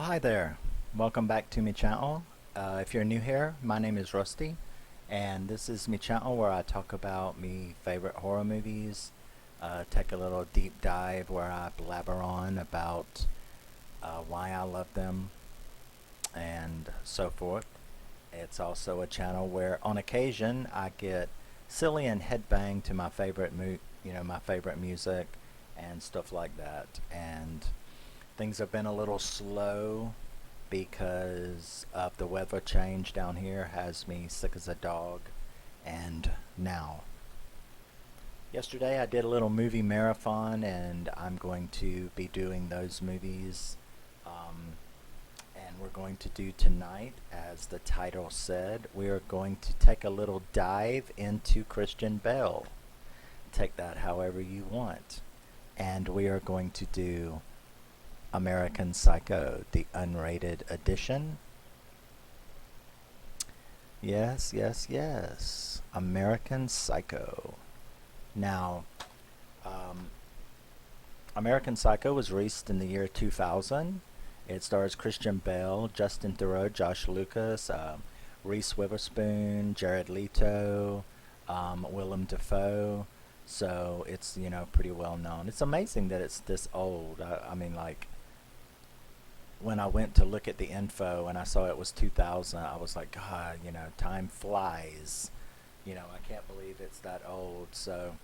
Hi there. Welcome back to my channel. If you're new here, my name is Rusty, and this is my channel where I talk about me favorite horror movies, take a little deep dive where I blabber on about why I love them, and so forth. It's also a channel where, on occasion, I get silly and headbang to my favorite my favorite music and stuff like that. And things have been a little slow because of the weather change down here has me sick as a dog. And now, yesterday I did a little movie marathon, and I'm going to be doing those movies. And we're going to do tonight, as the title said, we are going to take a little dive into Christian Bale. Take that however you want. And we are going to do American Psycho, the unrated edition. Yes, yes, yes. American Psycho. Now, American Psycho was released in the year 2000. It stars Christian Bale, Justin Theroux, Josh Lucas, Reese Witherspoon, Jared Leto, Willem Dafoe. So it's, pretty well known. It's amazing that it's this old. I mean, like, when I went to look at the info and I saw it was 2000, I was like, God, time flies. I can't believe it's that old. So,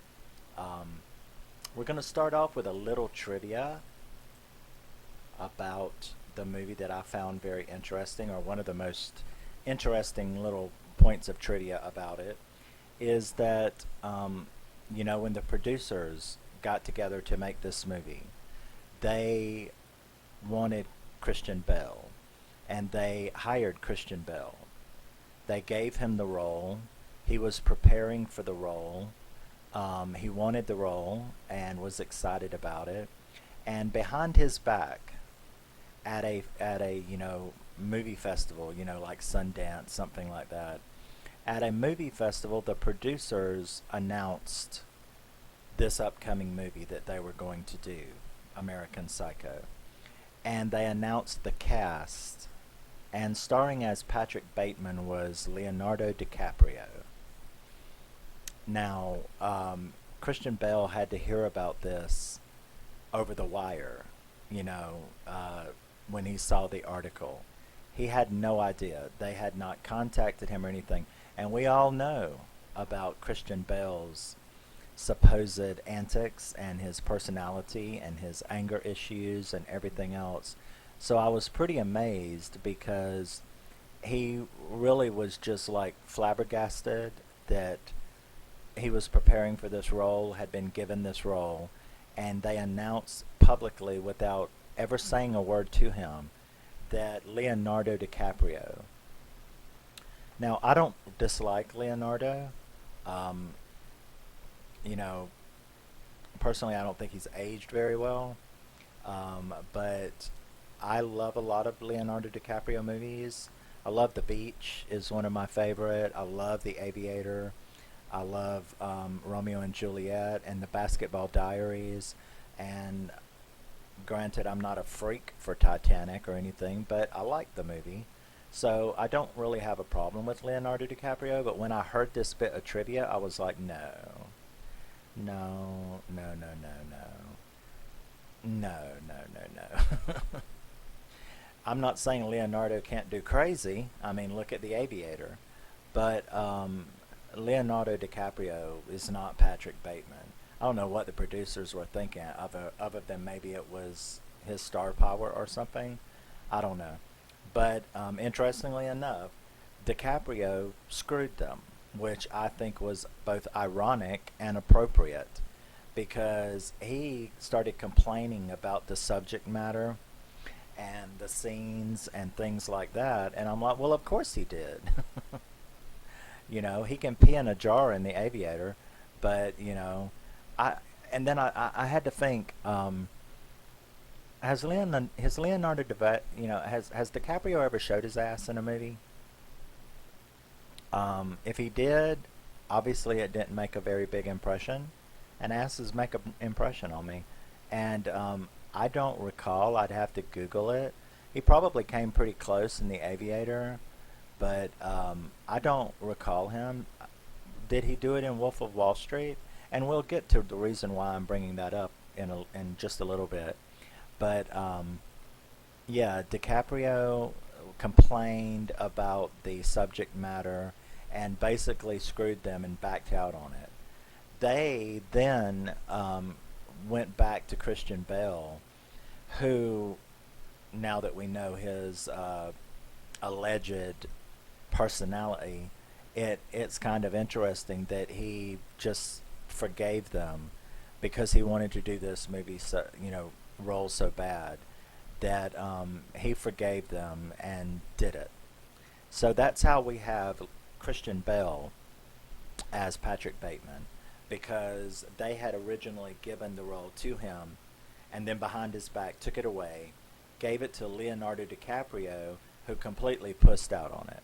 we're going to start off with a little trivia about the movie that I found very interesting, or one of the most interesting little points of trivia about it is that, when the producers got together to make this movie, they wanted Christian Bale, and they hired Christian Bale. They gave him the role. He was preparing for the role. He wanted the role and was excited about it. And behind his back, at a movie festival, like Sundance, something like that, at a movie festival, the producers announced this upcoming movie that they were going to do, American Psycho. And they announced the cast, and starring as Patrick Bateman was Leonardo Dicaprio. Now, Christian Bale had to hear about this over the wire, when he saw the article. He had no idea. They had not contacted him or anything. And we all know about Christian Bale's supposed antics and his personality and his anger issues and everything else. So I was pretty amazed, because he really was just like flabbergasted that he was preparing for this role, had been given this role, and they announced publicly, without ever saying a word to him, that Leonardo DiCaprio. Now, I don't dislike Leonardo. Um, you know, Personally, I don't think he's aged very well. But I love a lot of Leonardo DiCaprio movies. I love The Beach is one of my favorite. I love The Aviator. I love Romeo and Juliet and The Basketball Diaries. And granted, I'm not a freak for Titanic or anything, but I like the movie. So I don't really have a problem with Leonardo DiCaprio, but when I heard this bit of trivia, I was like, no, no, no, no, no, no, no, no, no, no. I'm not saying Leonardo can't do crazy. I mean, look at The Aviator. But Leonardo DiCaprio is not Patrick Bateman. I don't know what the producers were thinking, other than maybe it was his star power or something. I don't know. But interestingly enough, DiCaprio screwed them, which I think was both ironic and appropriate, because he started complaining about the subject matter and the scenes and things like that. And I'm like, well, of course he did. He can pee in a jar in The Aviator, but, I and then I had to think, has Leonardo has DiCaprio ever showed his ass in a movie? If he did, obviously it didn't make a very big impression, and asses make an impression on me. And I don't recall. I'd have to Google it. He probably came pretty close in The Aviator, but I don't recall him. Did he do it in Wolf of Wall Street? And we'll get to the reason why I'm bringing that up in just a little bit. But yeah, DiCaprio complained about the subject matter and basically screwed them and backed out on it. They then went back to Christian Bale, who, now that we know his alleged personality, it's kind of interesting that he just forgave them because he wanted to do this movie, so role so bad that he forgave them and did it. So that's how we have Christian Bale as Patrick Bateman, because they had originally given the role to him and then behind his back took it away, gave it to Leonardo DiCaprio, who completely pussed out on it.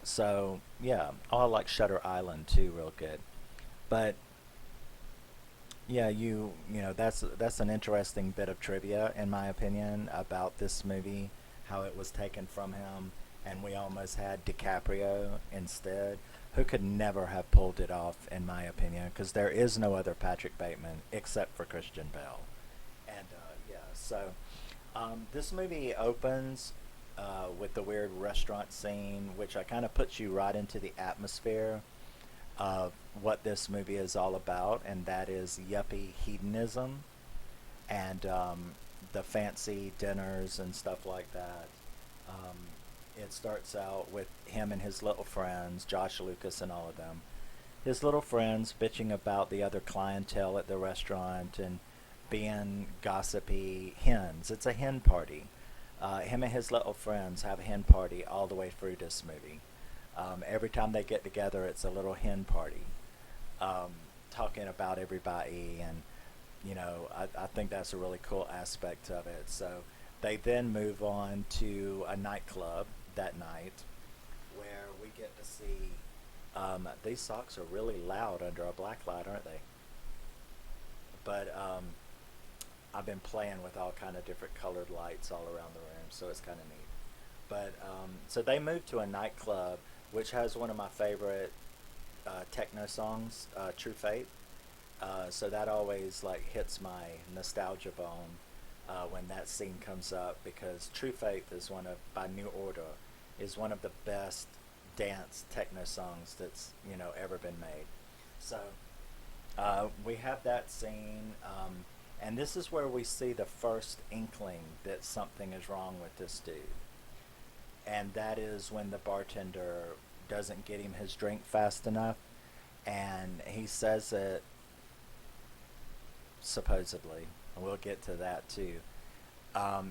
So yeah, oh, I like Shutter Island too, real good. But yeah, that's an interesting bit of trivia in my opinion about this movie, how it was taken from him, and we almost had DiCaprio instead, who could never have pulled it off in my opinion, because there is no other Patrick Bateman except for Christian Bale. And yeah, so this movie opens with the weird restaurant scene, which kind of puts you right into the atmosphere of what this movie is all about, and that is yuppie hedonism and the fancy dinners and stuff like that. Um, it starts out with him and his little friends, Josh Lucas and all of them. His little friends bitching about the other clientele at the restaurant and being gossipy hens. It's a hen party. Him and his little friends have a hen party all the way through this movie. Every time they get together, it's a little hen party, talking about everybody, and I think that's a really cool aspect of it. So they then move on to a nightclub that night, where we get to see. These socks are really loud under a black light, aren't they? But I've been playing with all kind of different colored lights all around the room, so it's kind of neat. But so they moved to a nightclub, which has one of my favorite techno songs, "True Fate." So that always like hits my nostalgia bone when that scene comes up, because "True Faith" is one of by New Order, is one of the best dance techno songs that's ever been made. So we have that scene, and this is where we see the first inkling that something is wrong with this dude, and that is when the bartender doesn't get him his drink fast enough, and he says it supposedly, and we'll get to that too.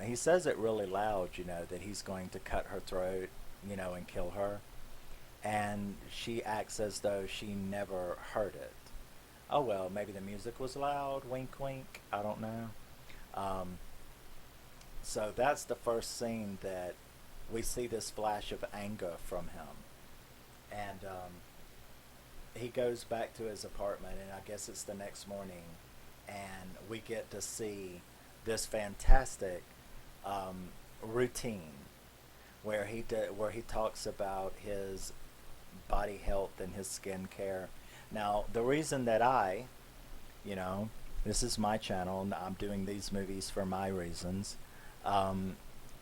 He says it really loud, that he's going to cut her throat, and kill her, and she acts as though she never heard it. Oh well, maybe the music was loud, wink wink, I don't know. Um, so that's the first scene that we see this flash of anger from him. And he goes back to his apartment, and I guess it's the next morning, and we get to see this fantastic routine where he talks about his body health and his skincare. Now, the reason that you know, this is my channel, and I'm doing these movies for my reasons. Um,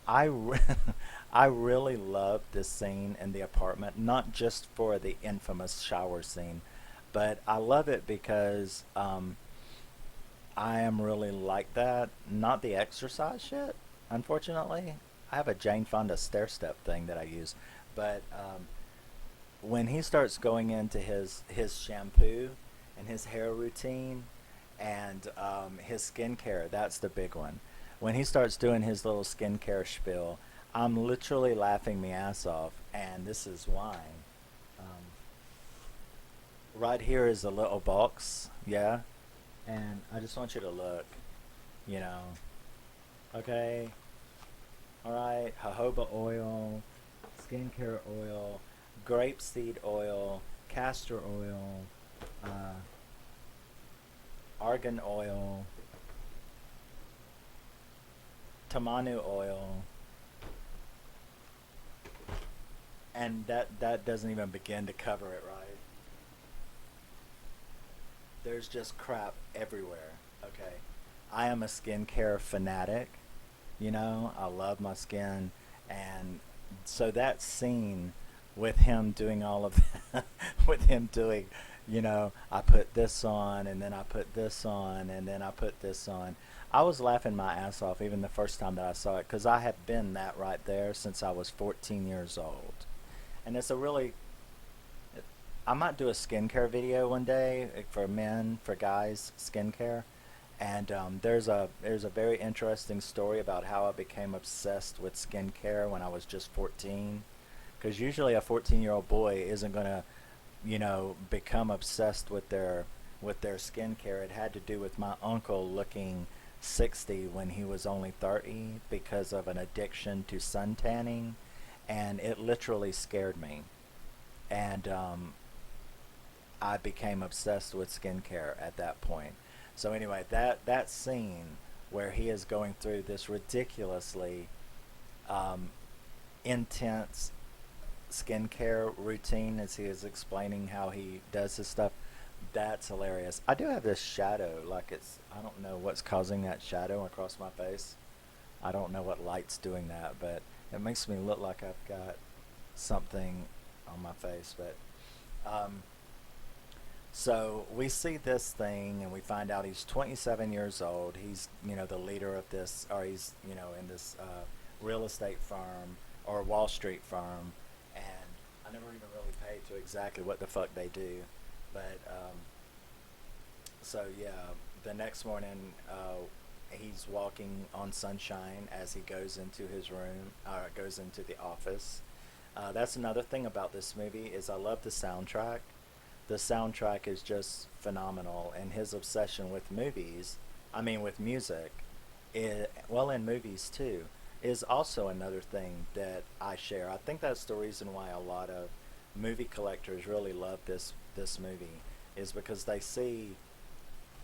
I re- I really love this scene in the apartment, not just for the infamous shower scene, but I love it because I am really like that. Not the exercise shit, unfortunately. I have a Jane Fonda stair step thing that I use, but when he starts going into his shampoo and his hair routine and his skincare, that's the big one. When he starts doing his little skincare spiel, I'm literally laughing my ass off, and this is why. Um, right here is a little box, yeah, and I just want you to look, you know. Okay, all right, jojoba oil, skincare oil, grapeseed oil, castor oil, uh, argan oil, tamanu oil, and that doesn't even begin to cover it, right? There's just crap everywhere. Okay, I am a skincare fanatic. I love my skin, and so that scene with him doing all of that, with him doing, I put this on, and then I put this on, and then I put this on. I was laughing my ass off even the first time that I saw it because I have been that right there since I was 14 years old. And it's a really, I might do a skincare video one day for men, for guys, skincare. And there's a very interesting story about how I became obsessed with skincare when I was just 14. Because usually a 14-year-old boy isn't gonna, become obsessed with their skincare. It had to do with my uncle looking 60 when he was only 30 because of an addiction to sun tanning, and it literally scared me. And I became obsessed with skincare at that point. So anyway, that scene where he is going through this ridiculously um, intense skincare routine as he is explaining how he does his stuff, that's hilarious. I do have this shadow, like I don't know what's causing that shadow across my face. I don't know what light's doing that, but it makes me look like I've got something on my face. But um, so we see this thing, and we find out he's 27 years old. He's, the leader of this, or he's, in this real estate firm or Wall Street firm. And I never even really paid to exactly what the fuck they do. But so yeah, the next morning he's walking on sunshine as he goes into his room, goes into the office. That's another thing about this movie is I love the soundtrack. The soundtrack is just phenomenal, and his obsession with movies, I mean with music, well, in movies too, is also another thing that I share. I think that's the reason why a lot of movie collectors really love this movie, is because they see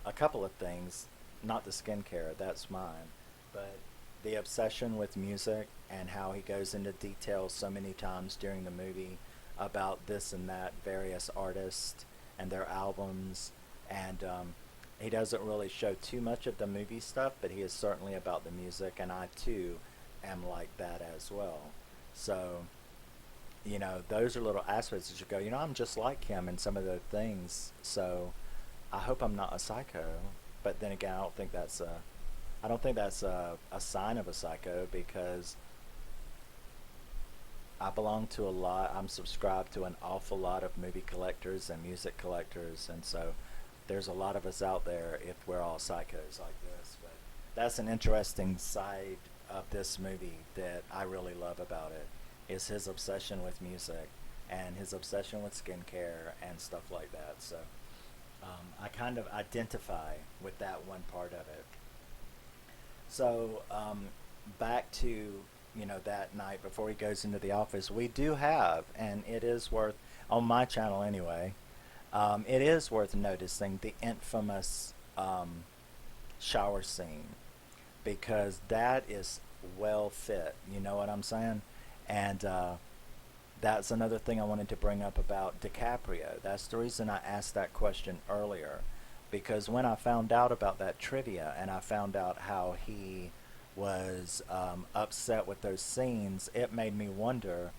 a couple of things, not the skincare, that's mine, but the obsession with music and how he goes into detail so many times during the movie about this and that various artists and their albums. And he doesn't really show too much of the movie stuff, but he is certainly about the music, and I too am like that as well. So, those are little aspects that you go, I'm just like him in some of those things. So I hope I'm not a psycho. But then again, I don't think that's a sign of a psycho, because I belong to a lot. I'm subscribed to an awful lot of movie collectors and music collectors, and so there's a lot of us out there if we're all psychos like this. But that's an interesting side of this movie that I really love about it, is his obsession with music and his obsession with skincare and stuff like that. So I kind of identify with that one part of it. So back to that night before he goes into the office, we do have, and it is worth, on my channel anyway, it is worth noticing the infamous shower scene, because that is well fit. You know what I'm saying? And that's another thing I wanted to bring up about DiCaprio. That's the reason I asked that question earlier, because when I found out about that trivia and I found out how he was upset with those scenes, it made me wonder,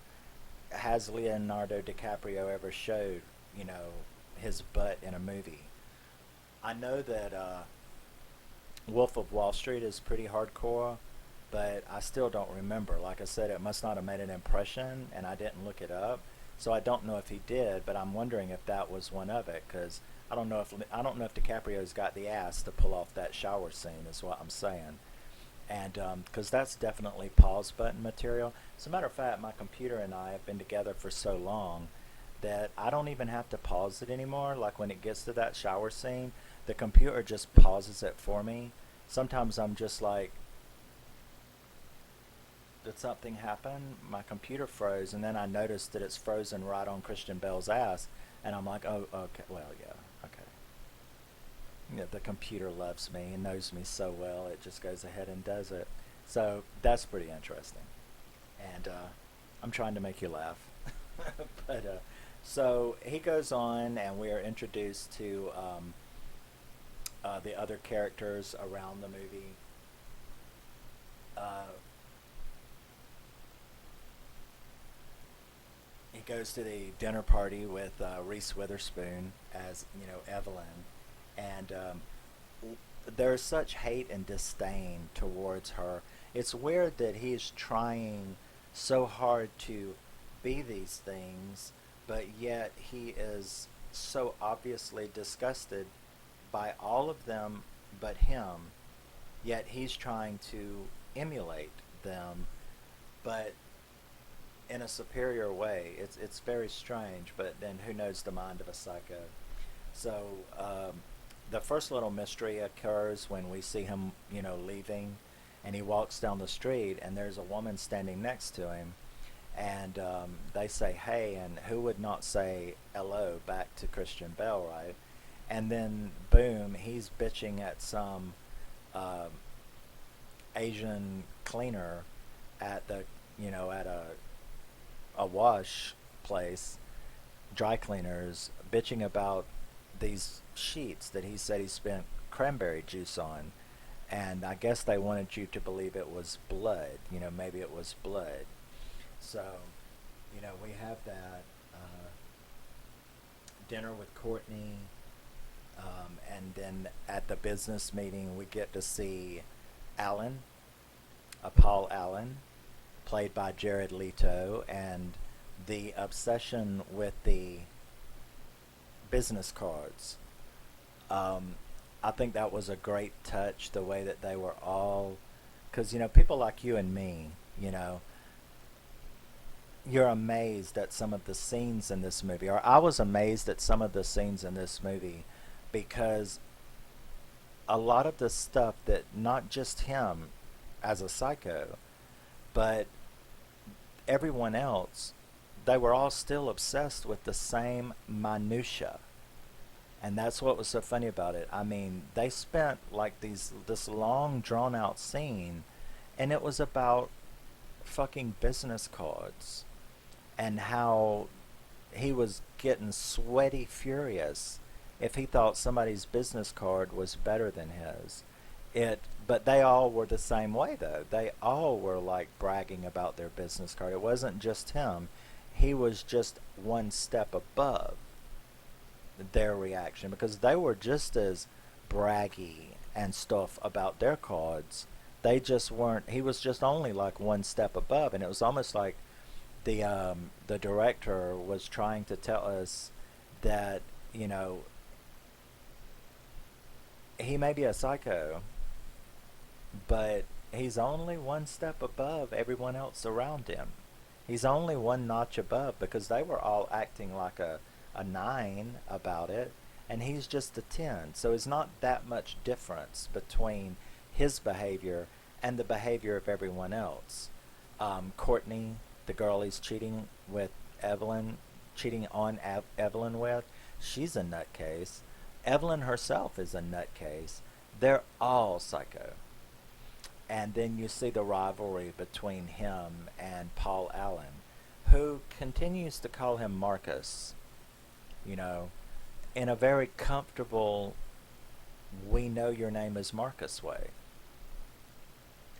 has Leonardo DiCaprio ever showed, his butt in a movie? I know that Wolf of Wall Street is pretty hardcore, but I still don't remember. Like I said, it must not have made an impression, and I didn't look it up, so I don't know if he did. But I'm wondering if that was one of it, because I don't know if DiCaprio's got the ass to pull off that shower scene. Is what I'm saying. And because that's definitely pause button material. As a matter of fact, my computer and I have been together for so long that I don't even have to pause it anymore. Like when it gets to that shower scene, the computer just pauses it for me. Sometimes I'm just like, did something happen? My computer froze, and then I noticed that it's frozen right on Christian Bale's ass, and I'm like, oh, okay, well, yeah, okay. The computer loves me and knows me so well, it just goes ahead and does it. So that's pretty interesting. And I'm trying to make you laugh. but so he goes on, and we are introduced to the other characters around the movie. Uh, he goes to the dinner party with Reese Witherspoon as Evelyn, and there's such hate and disdain towards her. It's weird that he's trying so hard to be these things, but yet he is so obviously disgusted by all of them but him, yet he's trying to emulate them, but in a superior way. It's very strange, but then who knows the mind of a psycho? So the first little mystery occurs when we see him, leaving, and he walks down the street, and there's a woman standing next to him, and they say hey, and who would not say hello back to Christian Bale, right? And then boom, he's bitching at some uh, Asian cleaner at the at a wash place, dry cleaners, bitching about these sheets that he said he spent cranberry juice on, and I guess they wanted you to believe it was blood. Maybe it was blood. So, we have that dinner with Courtney, and then at the business meeting we get to see Alan, Paul Allen, played by Jared Leto, and the obsession with the business cards. Um, I think that was a great touch, the way that they were all, because people like you and me, you know, you're amazed at some of the scenes in this movie, or I was amazed at some of the scenes in this movie, because a lot of the stuff that not just him as a psycho, but everyone else, they were all still obsessed with the same minutia. And that's what was so funny about it. I mean, they spent like this long drawn out scene, and it was about fucking business cards, and how he was getting sweaty furious if he thought somebody's business card was better than his. But they all were the same way though. They all were like bragging about their business card. It wasn't just him. He was just one step above their reaction, because they were just as braggy and stuff about their cards. They just weren't. He was just only like one step above, and it was almost like the director was trying to tell us that he may be a psycho, but he's only one step above everyone else around him. He's only one notch above, because they were all acting like a 9 about it, and he's just a 10. So it's not that much difference between his behavior and the behavior of everyone else. Courtney, the girl he's cheating on Evelyn with, she's a nutcase. Evelyn herself is a nutcase. They're all psycho. And then you see the rivalry between him and Paul Allen, who continues to call him Marcus, you know, in a very comfortable, we know your name is Marcus way.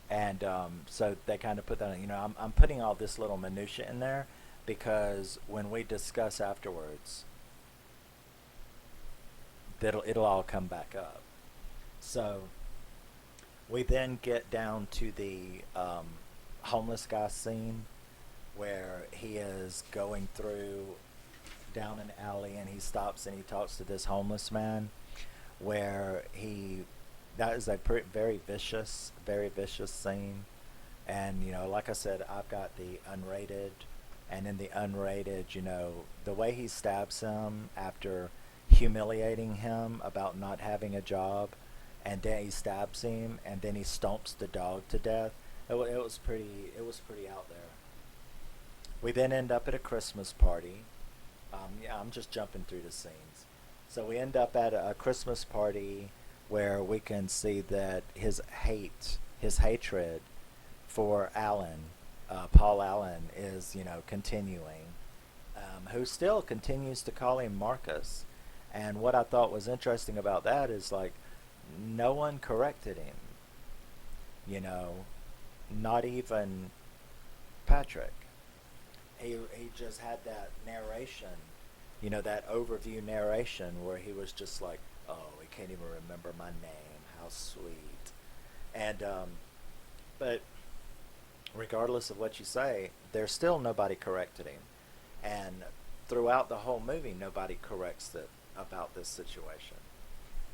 And so they kind of put that in, I'm putting all this little minutia in there because when we discuss afterwards, it'll all come back up. So we then get down to the homeless guy scene where he is going through down an alley, and he stops and he talks to this homeless man, where that is a very vicious scene. And like I said, I've got the unrated, and in the unrated, the way he stabs him after humiliating him about not having a job, and then he stabs him, and then he stomps the dog to death. It was pretty out there. We then end up at a Christmas party. Yeah, I'm just jumping through the scenes. So we end up at a Christmas party where we can see that his hatred for Allen, Paul Allen, is, continuing, who still continues to call him Marcus. And what I thought was interesting about that is, like, no one corrected him, you know, not even Patrick. He just had that narration, that overview narration where he was just like, "Oh, he can't even remember my name. How sweet." And but regardless of what you say, there's still nobody corrected him, and throughout the whole movie, nobody corrects it about this situation,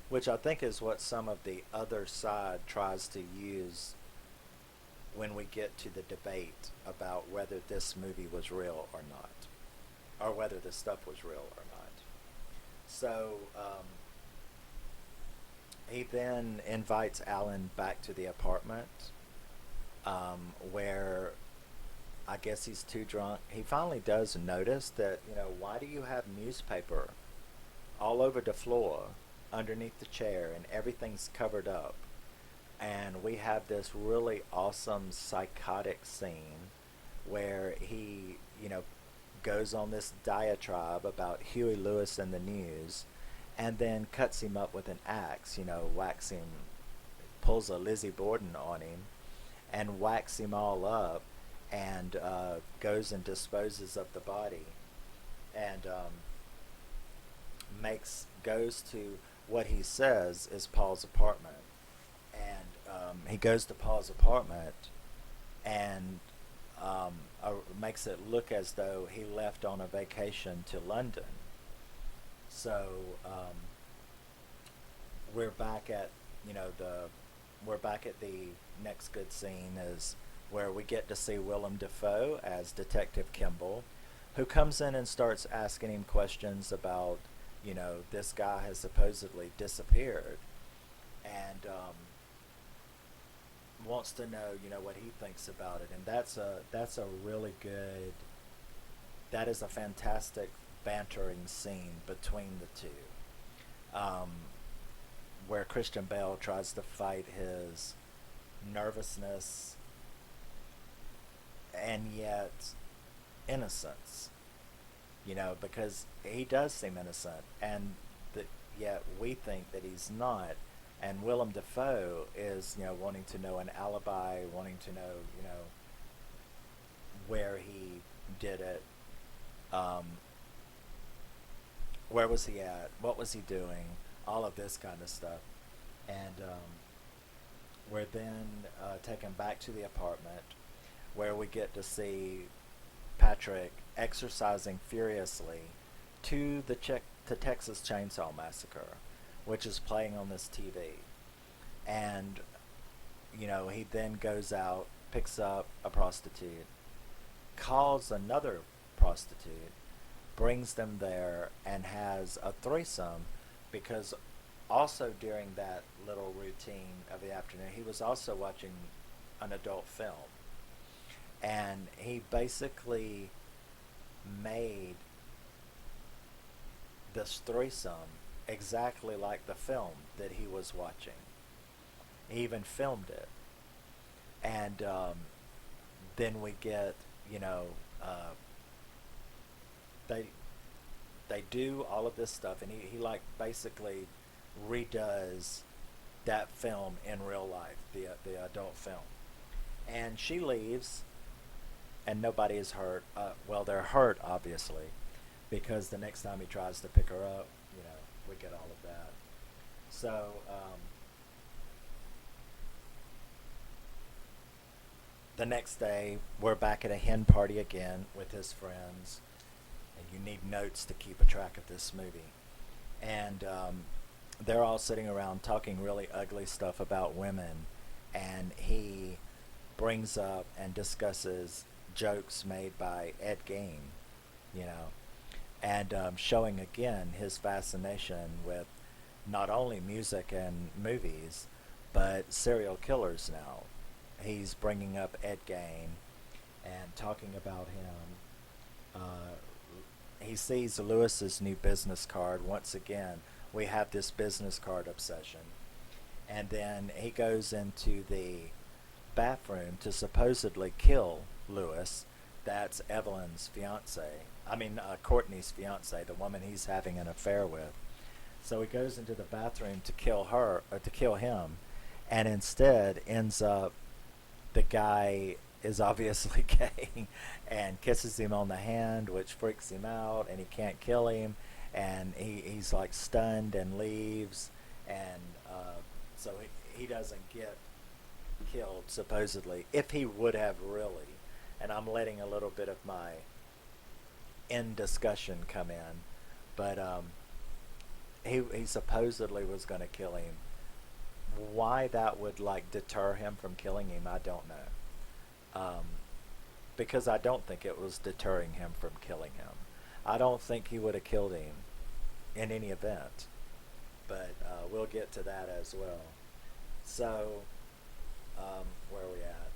which I think is what some of the other side tries to use when we get to the debate about whether this movie was real or not, or whether this stuff was real or not. So he then invites Alan back to the apartment, where I guess he's too drunk. He finally does notice that, why do you have newspaper all over the floor underneath the chair and everything's covered up? And we have this really awesome psychotic scene where he, goes on this diatribe about Huey Lewis and the news, and then cuts him up with an axe, whacks him, pulls a Lizzie Borden on him, and whacks him all up, and goes and disposes of the body, and goes to what he says is Paul's apartment. And he goes to Paul's apartment and makes it look as though he left on a vacation to London. So we're back at the next good scene, is where we get to see Willem Dafoe as Detective Kimball, who comes in and starts asking him questions about, this guy has supposedly disappeared, and wants to know, what he thinks about it. And that's a really good, that is a fantastic bantering scene between the two, where Christian Bale tries to fight his nervousness and yet innocence, because he does seem innocent, and yet we think that he's not. And Willem Dafoe is, wanting to know an alibi, wanting to know, where he did it, where was he at, what was he doing, all of this kind of stuff. And we're then taken back to the apartment, where we get to see Patrick exercising furiously to the Texas Chainsaw Massacre, which is playing on this TV. And, he then goes out, picks up a prostitute, calls another prostitute, brings them there, and has a threesome, because also during that little routine of the afternoon, he was also watching an adult film. And he basically made this threesome exactly like the film that he was watching. He even filmed it. And then we get, they do all of this stuff, and he like basically redoes that film in real life, the adult film. And she leaves, and nobody is hurt. Well, they're hurt, obviously, because the next time he tries to pick her up, we get all of that. So, the next day, we're back at a hen party again with his friends, and you need notes to keep a track of this movie. And they're all sitting around talking really ugly stuff about women, and he brings up and discusses jokes made by Ed Gein, and showing again his fascination with not only music and movies, but serial killers now. He's bringing up Ed Gein and talking about him. He sees Lewis's new business card. Once again, we have this business card obsession. And then he goes into the bathroom to supposedly kill Lewis. That's Evelyn's fiance. Courtney's fiance, the woman he's having an affair with. So he goes into the bathroom to kill her, or to kill him, and instead ends up, the guy is obviously gay and kisses him on the hand, which freaks him out, and he can't kill him, and he's like stunned and leaves, and so he doesn't get killed, supposedly, if he would have really. And I'm letting a little bit of my in discussion come in, but he supposedly was going to kill him. Why that would like deter him from killing him, I don't know. Because I don't think it was deterring him from killing him. I don't think he would have killed him in any event, but we'll get to that as well. So, where are we at?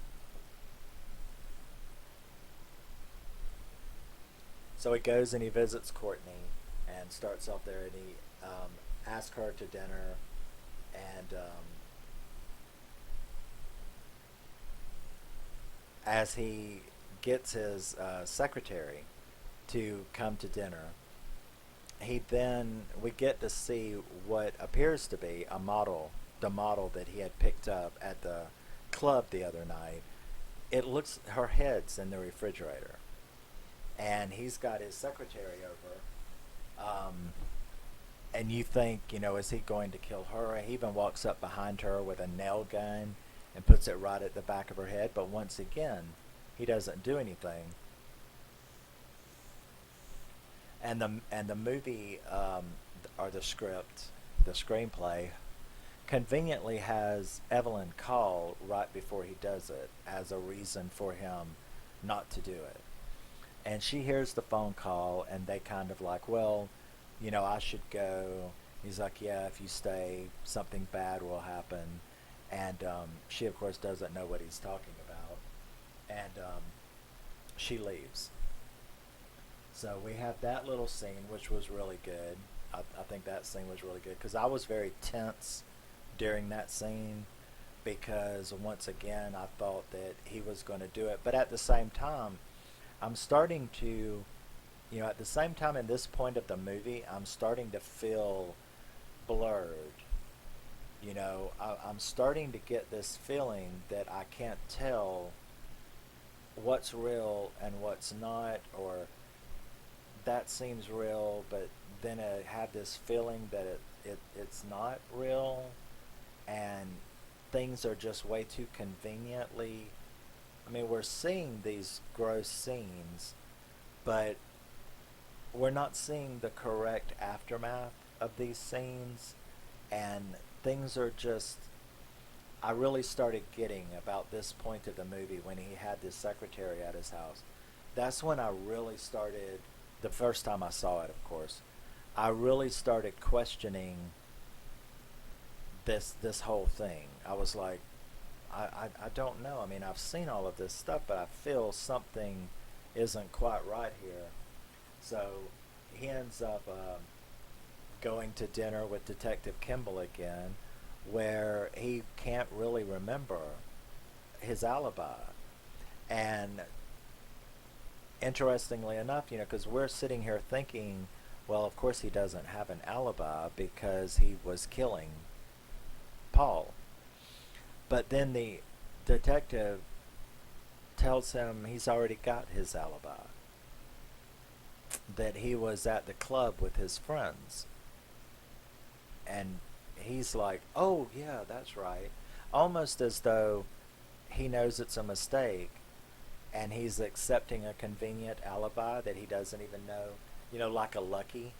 So he goes and he visits Courtney and starts off there, and he asks her to dinner, and as he gets his secretary to come to dinner, we get to see what appears to be a model, the model that he had picked up at the club the other night. It looks, her head's in the refrigerator, and he's got his secretary over, and you think, is he going to kill her? He even walks up behind her with a nail gun and puts it right at the back of her head, but once again, he doesn't do anything. And the movie, or the script, the screenplay, conveniently has Evelyn call right before he does it as a reason for him not to do it. And she hears the phone call, and they kind of like, well, I should go. He's like, yeah, if you stay, something bad will happen. And she, of course, doesn't know what he's talking about. And she leaves. So we have that little scene, which was really good. I think that scene was really good, because I was very tense during that scene, because once again I thought that he was going to do it. But at the same time, I'm starting to, at the same time in this point of the movie, I'm starting to feel blurred. I'm starting to get this feeling that I can't tell what's real and what's not, or that seems real, but then I have this feeling that it's not real, and things are just way too conveniently. We're seeing these gross scenes, but we're not seeing the correct aftermath of these scenes, and things are just, I really started getting about this point of the movie when he had this secretary at his house. That's when I really started, the first time I saw it, of course, I really started questioning this whole thing. I was like, I don't know. I've seen all of this stuff, but I feel something isn't quite right here. So he ends up going to dinner with Detective Kimball again, where he can't really remember his alibi. And interestingly enough, because we're sitting here thinking, well, of course he doesn't have an alibi because he was killing Paul. But then the detective tells him he's already got his alibi, that he was at the club with his friends. And he's like, oh yeah, that's right. Almost as though he knows it's a mistake, and he's accepting a convenient alibi that he doesn't even know. Like a lucky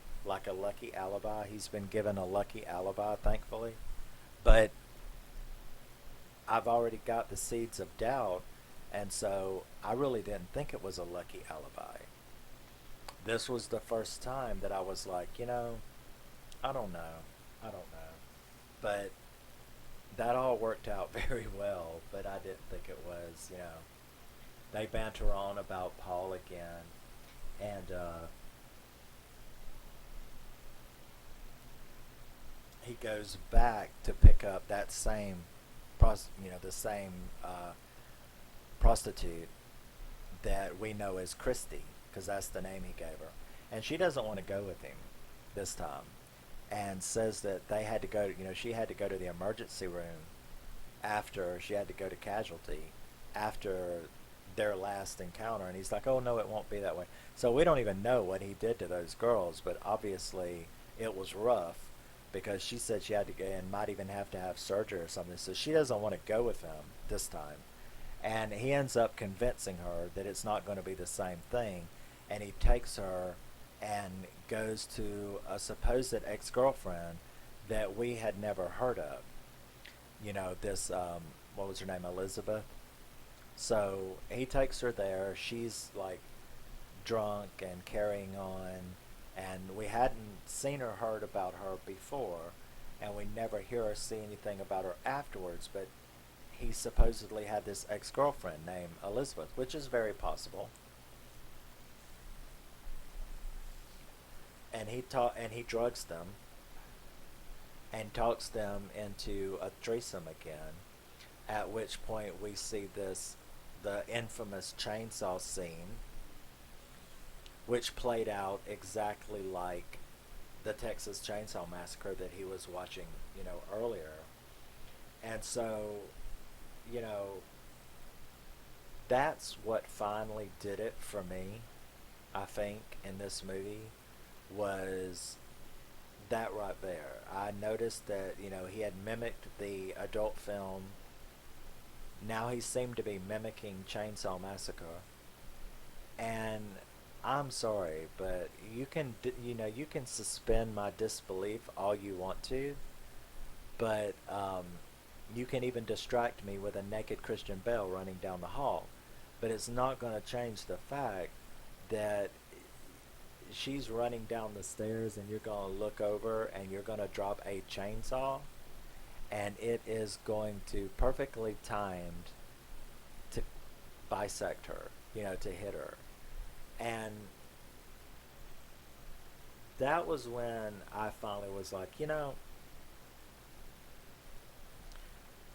alibi. He's been given a lucky alibi, thankfully. But I've already got the seeds of doubt, and so I really didn't think it was a lucky alibi. This was the first time that I was like, I don't know. But that all worked out very well, but I didn't think it was, They banter on about Paul again, and he goes back to pick up that same, the same prostitute that we know as Christy, because that's the name he gave her. And she doesn't want to go with him this time, and says that they had to go, she had to go to the emergency room after she had to go to casualty after their last encounter. And he's like, oh no, it won't be that way. So we don't even know what he did to those girls, but obviously it was rough, because she said she had to go and might even have to have surgery or something. So she doesn't want to go with him this time. And he ends up convincing her that it's not going to be the same thing. And he takes her and goes to a supposed ex-girlfriend that we had never heard of. This, what was her name, Elizabeth? So he takes her there. She's like drunk and carrying on. And we hadn't seen or heard about her before. And we never hear or see anything about her afterwards. But he supposedly had this ex-girlfriend named Elizabeth, which is very possible. And he drugs them and talks them into a threesome again. At which point we see the infamous chainsaw scene, which played out exactly like the Texas Chainsaw Massacre that he was watching, earlier. And so, that's what finally did it for me, I think, in this movie, was that right there. I noticed that, he had mimicked the adult film. Now he seemed to be mimicking Chainsaw Massacre. And I'm sorry, but you can suspend my disbelief all you want to, but you can even distract me with a naked Christian Bale running down the hall, but it's not going to change the fact that she's running down the stairs and you're going to look over and you're going to drop a chainsaw, and it is going to perfectly timed to bisect her, to hit her. And that was when I finally was like,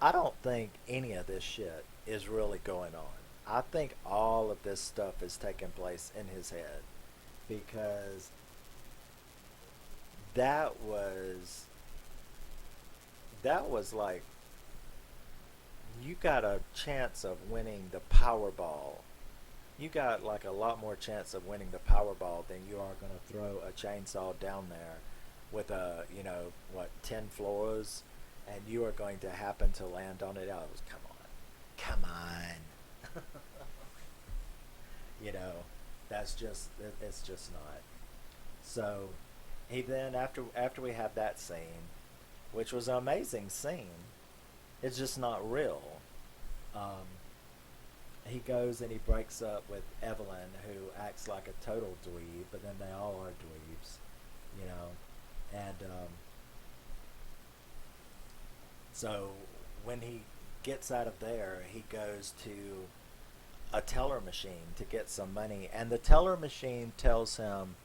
I don't think any of this shit is really going on. I think all of this stuff is taking place in his head, because that was like, you got a chance of winning the Powerball. You got like a lot more chance of winning the Powerball than you are going to throw a chainsaw down there with 10 floors, and you are going to happen to land on it. Come on. It's just not. So he then, after we have that scene, which was an amazing scene, it's just not real. He goes and he breaks up with Evelyn, who acts like a total dweeb, but then they all are dweebs, and so when he gets out of there, he goes to a teller machine to get some money, and the teller machine tells him,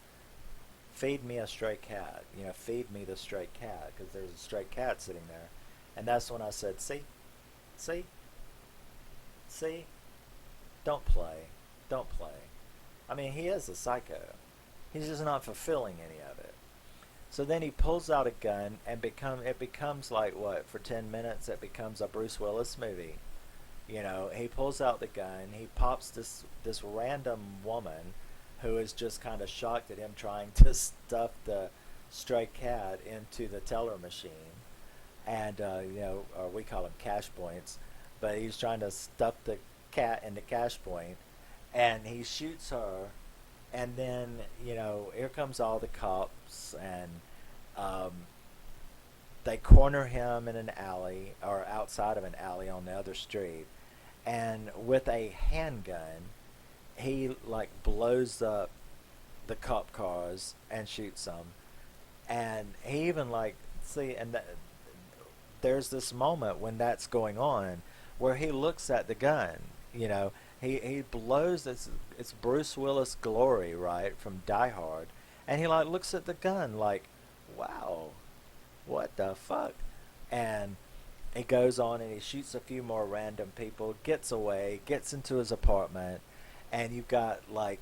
feed me a stray cat, feed me the stray cat, because there's a stray cat sitting there. And that's when I said, see, don't play. I mean, he is a psycho. He's just not fulfilling any of it. So then he pulls out a gun, and it becomes like, what, for 10 minutes it becomes a Bruce Willis movie. He pulls out the gun, he pops this random woman who is just kind of shocked at him trying to stuff the stray cat into the teller machine. And, or we call them cash points, but he's trying to stuff the cat into cash point, and he shoots her, and then, here comes all the cops, and they corner him in an alley, or outside of an alley on the other street, and with a handgun, he like blows up the cop cars and shoots them. And he even there's this moment when that's going on where he looks at the gun. He blows it's Bruce Willis glory, right, from Die Hard, and he like looks at the gun like, wow, what the fuck? And he goes on and he shoots a few more random people, gets away, gets into his apartment, and you've got like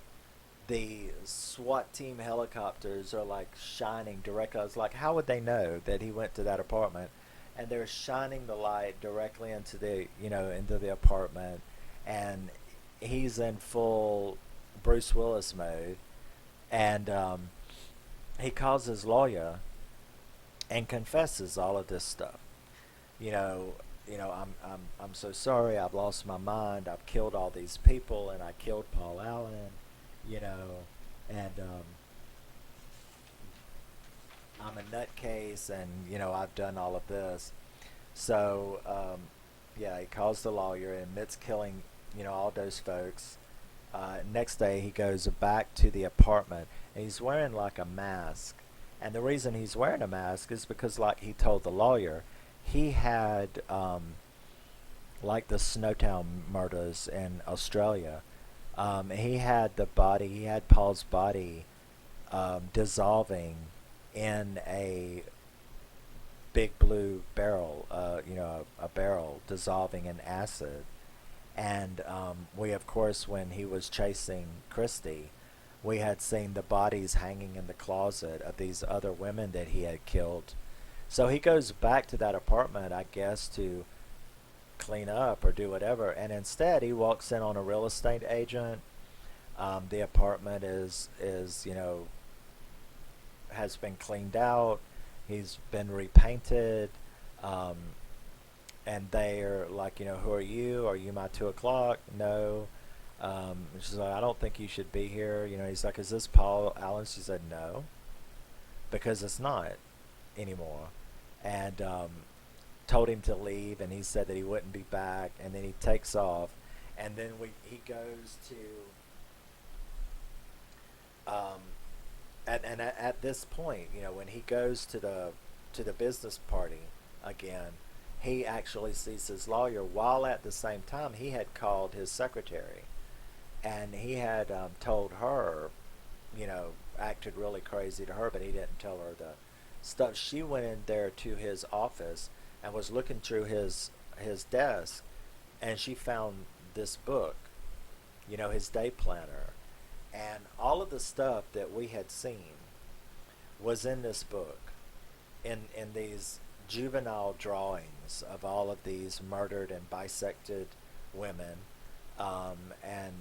the SWAT team helicopters are like shining directly. I was like, how would they know that he went to that apartment? And they're shining the light directly into the into the apartment, and he's in full Bruce Willis mode, and he calls his lawyer and confesses all of this stuff. You know, I'm so sorry. I've lost my mind. I've killed all these people, and I killed Paul Allen. You know, and I'm a nutcase, and I've done all of this. So yeah, he calls the lawyer and admits killing all those folks. Next day, he goes back to the apartment, and he's wearing like a mask. And the reason he's wearing a mask is because, like he told the lawyer, he had like the Snowtown murders in Australia. He had Paul's body dissolving in a big blue barrel, a barrel dissolving in acid. And we, of course, when he was chasing Christie, we had seen the bodies hanging in the closet of these other women that he had killed. So he goes back to that apartment, I guess, to clean up or do whatever. And instead, he walks in on a real estate agent. The apartment is has been cleaned out. He's been repainted. Um, and they're like, who are you? Are you my 2 o'clock? No. She's like, I don't think you should be here. He's like, is this Paul Allen? She said, no, because it's not anymore. And told him to leave, and he said that he wouldn't be back, and then he takes off, and then he goes to at this point, when he goes to the business party again, he actually sees his lawyer, while at the same time he had called his secretary, and he had told her, acted really crazy to her, but he didn't tell her the stuff. She went in there to his office and was looking through his desk, and she found this book, his day planner, and all of the stuff that we had seen was in this book, in these juvenile drawings of all of these murdered and bisected women, and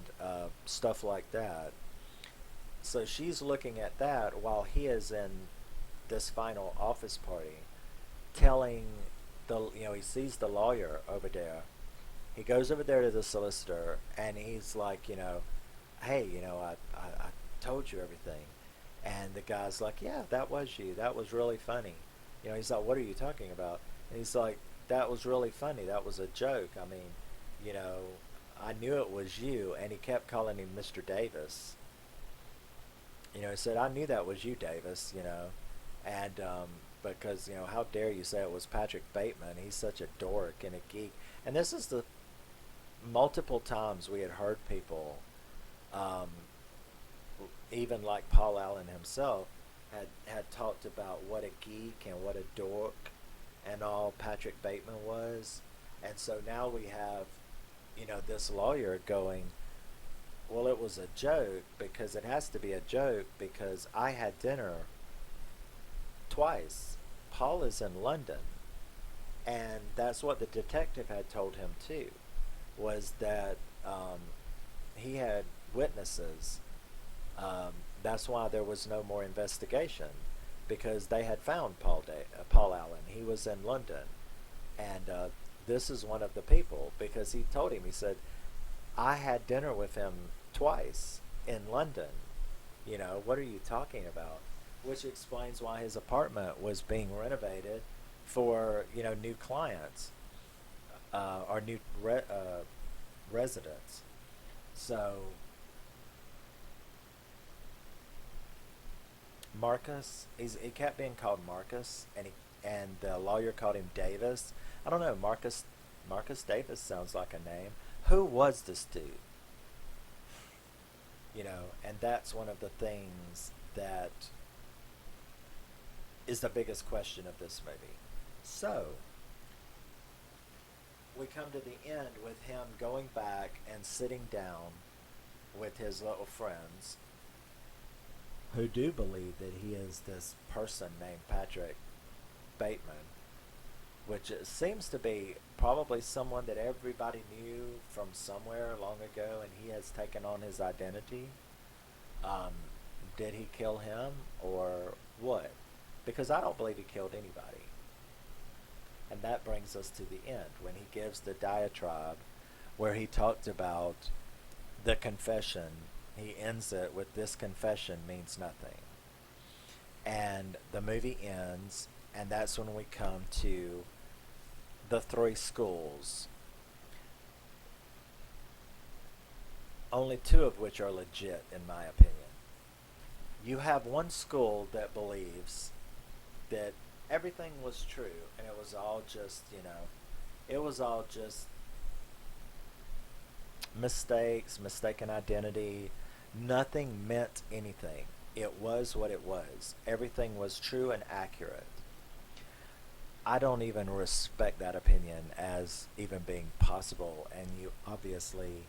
stuff like that. So she's looking at that while he is in this final office party, telling he sees the lawyer over there. He goes over there to the solicitor, and he's like, hey, I told you everything. And the guy's like, yeah, that was you. That was really funny. He's like, what are you talking about? And he's like, that was really funny. That was a joke. I mean, you know, I knew it was you. And he kept calling him Mr. Davis. He said, I knew that was you, Davis, And because, how dare you say it was Patrick Bateman? He's such a dork and a geek. And this is the multiple times we had heard people, even like Paul Allen himself, had talked about what a geek and what a dork and all Patrick Bateman was. And so now we have, this lawyer going, well, it was a joke, because it has to be a joke because I had dinner twice. Paul is in London. And that's what the detective had told him too, was that he had witnesses. That's why there was no more investigation, because they had found Paul Allen. He was in London, and this is one of the people, because he told him, he said, I had dinner with him twice in London. What are you talking about? Which explains why his apartment was being renovated for, new clients, or new residents. So Marcus, he kept being called Marcus, and the lawyer called him Davis. I don't know, Marcus Davis sounds like a name. Who was this dude? And that's one of the things that is the biggest question of this movie. So, we come to the end with him going back and sitting down with his little friends who do believe that he is this person named Patrick Bateman, which it seems to be probably someone that everybody knew from somewhere long ago, and he has taken on his identity. Um, did he kill him or what? Because I don't believe he killed anybody. And that brings us to the end when he gives the diatribe where he talked about the confession. He ends it with, "This confession means nothing." And the movie ends, and that's when we come to the three schools, only two of which are legit, in my opinion. You have one school that believes that everything was true, and it was all just, it was all just mistakes, mistaken identity. Nothing meant anything. It was what it was. Everything was true and accurate. I don't even respect that opinion as even being possible, and you obviously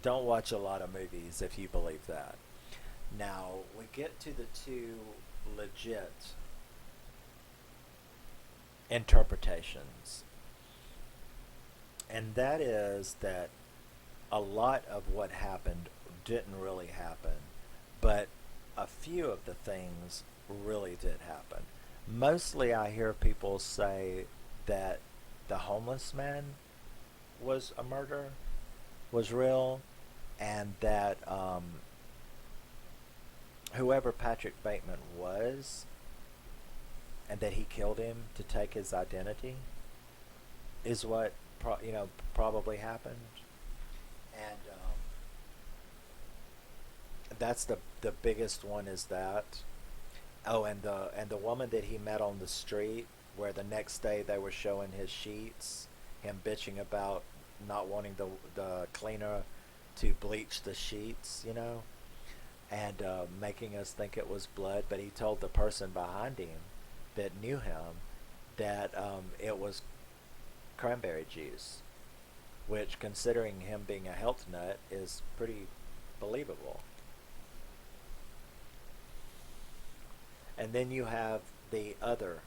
don't watch a lot of movies if you believe that. Now, we get to the two legit interpretations, and that is that a lot of what happened didn't really happen, but a few of the things really did happen. Mostly I hear people say that the homeless man was a murder, was real, and that whoever Patrick Bateman was, and that he killed him to take his identity, is what probably happened. And that's the biggest one, is that. Oh, and the woman that he met on the street, where the next day they were showing his sheets, him bitching about not wanting the cleaner to bleach the sheets, and making us think it was blood. But he told the person behind him that knew him that it was cranberry juice, which, considering him being a health nut, is pretty believable. And then you have the other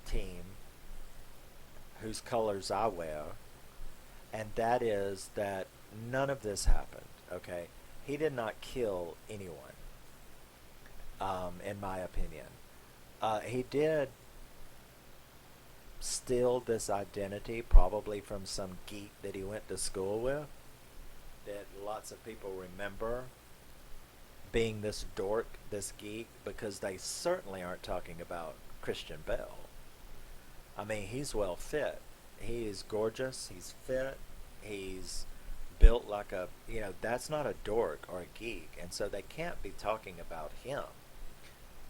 team whose colors I wear, and that is that none of this happened, okay? He did not kill anyone, in my opinion. He did steal this identity probably from some geek that he went to school with, that lots of people remember being this dork, this geek, because they certainly aren't talking about Christian Bale. I mean, he's well fit. He is gorgeous. He's fit. He's built like that's not a dork or a geek. And so they can't be talking about him.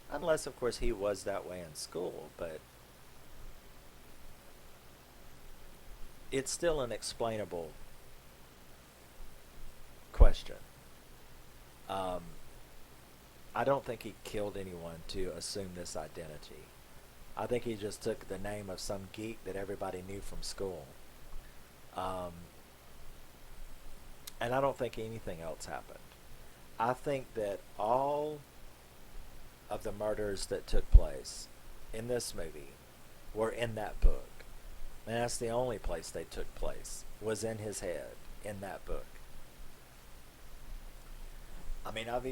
Unless, of course, he was that way in school. But it's still an explainable question. I don't think he killed anyone to assume this identity. I think he just took the name of some geek that everybody knew from school. And I don't think anything else happened. I think that all of the murders that took place in this movie were in that book. And that's the only place they took place, was in his head, in that book. I mean, I've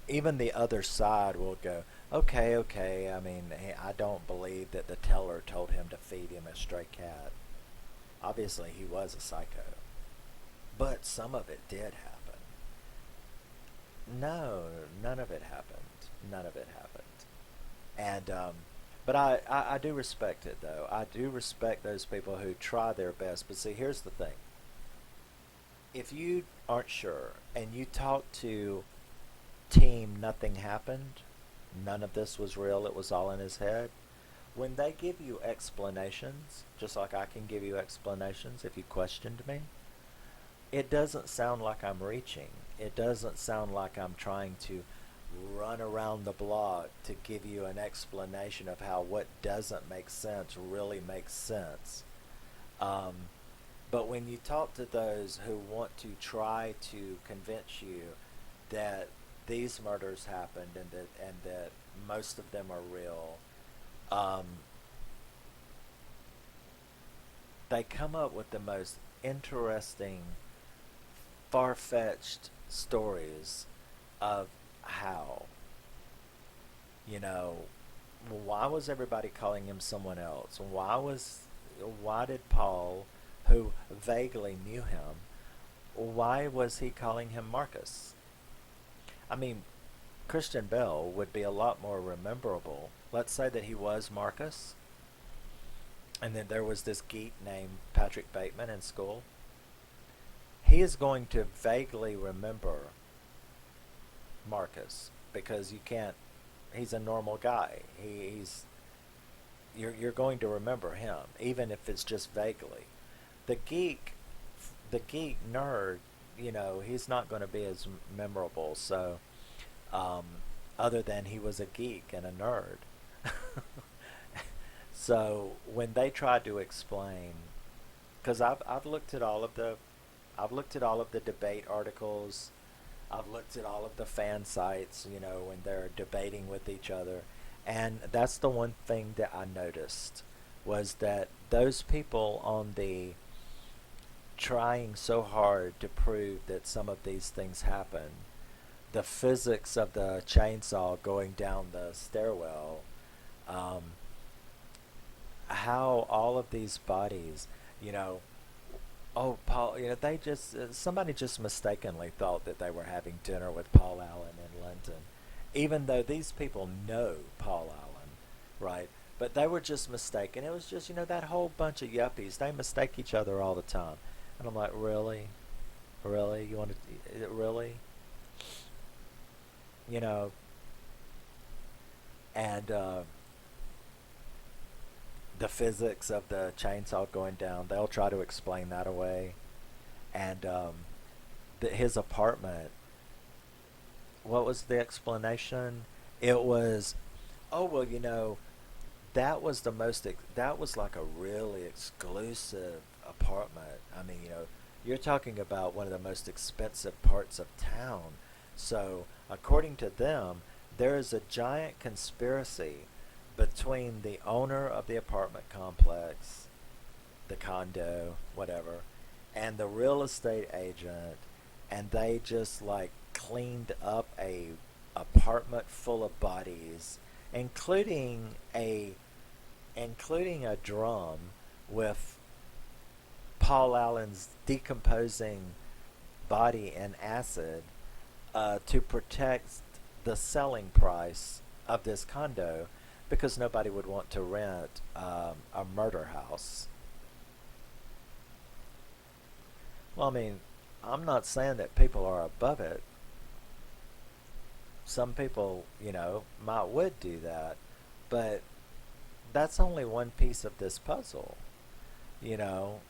even the other side will go, okay, I mean, hey, I don't believe that the teller told him to feed him a stray cat. Obviously, he was a psycho. But some of it did happen. No, none of it happened. None of it happened. And, but I do respect it, though. I do respect those people who try their best. But see, here's the thing. If you aren't sure, and you talk to team nothing happened, none of this was real, it was all in his head, when they give you explanations, just like I can give you explanations if you questioned me, it doesn't sound like I'm reaching. It doesn't sound like I'm trying to run around the block to give you an explanation of how what doesn't make sense really makes sense. Um, but when you talk to those who want to try to convince you that these murders happened and that most of them are real, um, they come up with the most interesting, far-fetched stories of how, you know, why was everybody calling him someone else? Why did Paul, who vaguely knew him, why was he calling him Marcus? I mean, Christian Bale would be a lot more rememberable. Let's say that he was Marcus, and then there was this geek named Patrick Bateman in school. He is going to vaguely remember Marcus because you can't. He's a normal guy. He's you're going to remember him even if it's just vaguely. The geek, the geek nerd, he's not going to be as memorable. So, um, other than he was a geek and a nerd. So when they tried to explain, because I've looked at all of the, I've looked at all of the debate articles, I've looked at all of the fan sites, when they're debating with each other, and that's the one thing that I noticed was that those people on the trying so hard to prove that some of these things happen, the physics of the chainsaw going down the stairwell, um, how all of these bodies, you know, oh, Paul, they just, somebody just mistakenly thought that they were having dinner with Paul Allen in London, even though these people know Paul Allen, right? But they were just mistaken. It was just, that whole bunch of yuppies, they mistake each other all the time. And I'm like, really? Really? You want to, really? You know, and, the physics of the chainsaw going down, they'll try to explain that away. And his apartment, what was the explanation? It was, oh, well, that was the most, that was like a really exclusive apartment. I mean, you're talking about one of the most expensive parts of town. So, according to them, there is a giant conspiracy between the owner of the apartment complex, the condo, whatever, and the real estate agent, and they just like cleaned up a apartment full of bodies, including a drum with Paul Allen's decomposing body in acid, to protect the selling price of this condo, because nobody would want to rent a murder house. Well, I mean, I'm not saying that people are above it. Some people, might would do that, but that's only one piece of this puzzle. You know,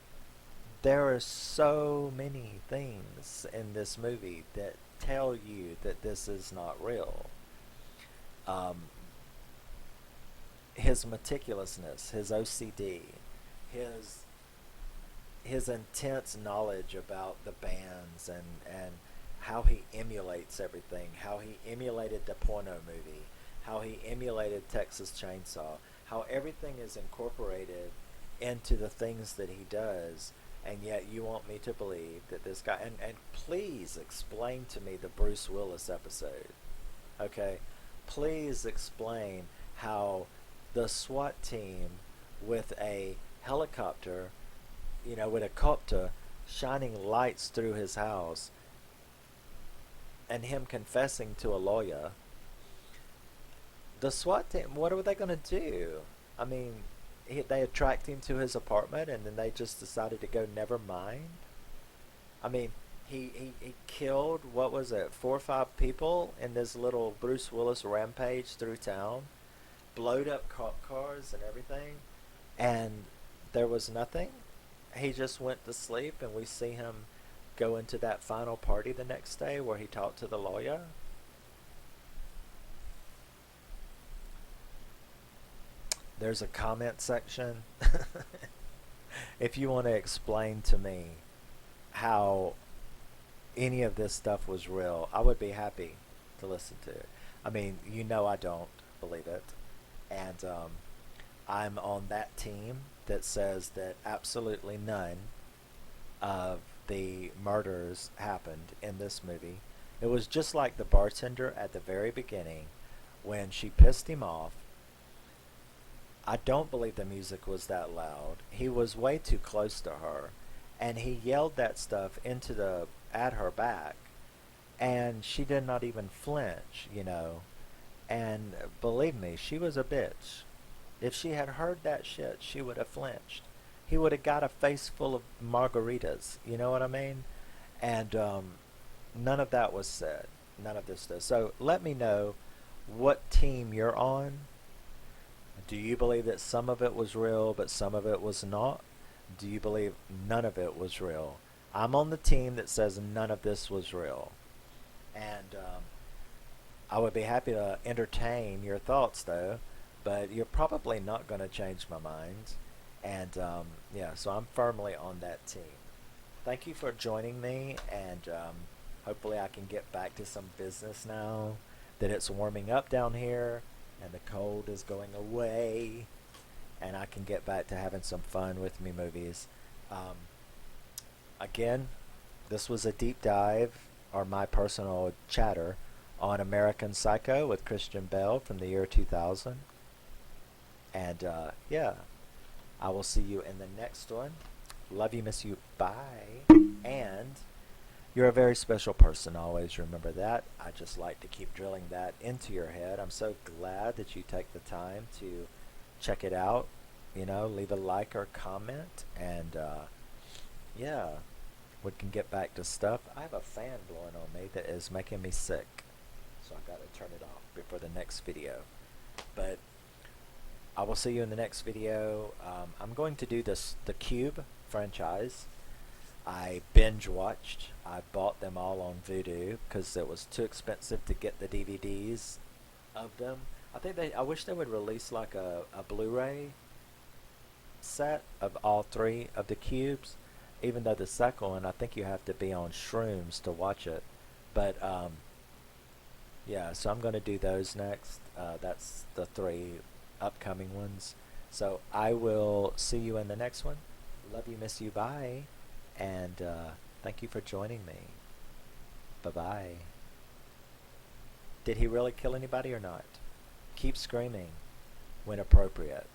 there are so many things in this movie that tell you that this is not real. Um, his meticulousness, his OCD, his his intense knowledge about the bands and how he emulates everything, how he emulated the porno movie, how he emulated Texas Chainsaw, how everything is incorporated into the things that he does, and yet you want me to believe that this guy, and please explain to me the Bruce Willis episode, okay? Please explain how the SWAT team with a helicopter, with a copter shining lights through his house and him confessing to a lawyer. The SWAT team, what are they going to do? I mean, they attract him to his apartment and then they just decided to go, never mind. I mean, he killed, what was it, 4 or 5 people in this little Bruce Willis rampage through town, blowed up cop cars and everything, and there was nothing. He just went to sleep and we see him go into that final party the next day where he talked to the lawyer. there's a comment section. If you want to explain to me how any of this stuff was real, I would be happy to listen to it. I mean, I don't believe it. And I'm on that team that says that absolutely none of the murders happened in this movie. It was just like the bartender at the very beginning when she pissed him off. I don't believe the music was that loud. He was way too close to her, and he yelled that stuff at her back, and she did not even flinch. And believe me, she was a bitch. If she had heard that shit, she would have flinched. He would have got a face full of margaritas. You know what I mean? And none of that was said. None of this does. So let me know what team you're on. Do you believe that some of it was real, but some of it was not? Do you believe none of it was real? I'm on the team that says none of this was real. And I would be happy to entertain your thoughts, though, but you're probably not going to change my mind. And yeah, so I'm firmly on that team. Thank you for joining me, and hopefully I can get back to some business now that it's warming up down here and the cold is going away, and I can get back to having some fun with me movies. Again, this was a deep dive, or my personal chatter, on American Psycho with Christian Bale from the year 2000. And yeah, I will see you in the next one. Love you, miss you, bye. And you're a very special person, always remember that. I just like to keep drilling that into your head. I'm so glad that you take the time to check it out. Leave a like or comment, and yeah, we can get back to stuff. I have a fan blowing on me that is making me sick, so I've got to turn it off before the next video. But I will see you in the next video. I'm going to do the Cube franchise. I binge watched. I bought them all on Vudu because it was too expensive to get the DVDs of them. I wish they would release like a Blu-ray set of all three of the Cubes. Even though the second one, I think you have to be on shrooms to watch it. But yeah, so I'm going to do those next. That's the three upcoming ones. So I will see you in the next one. Love you, miss you, bye. And thank you for joining me. Bye-bye. Did he really kill anybody or not? Keep screaming when appropriate.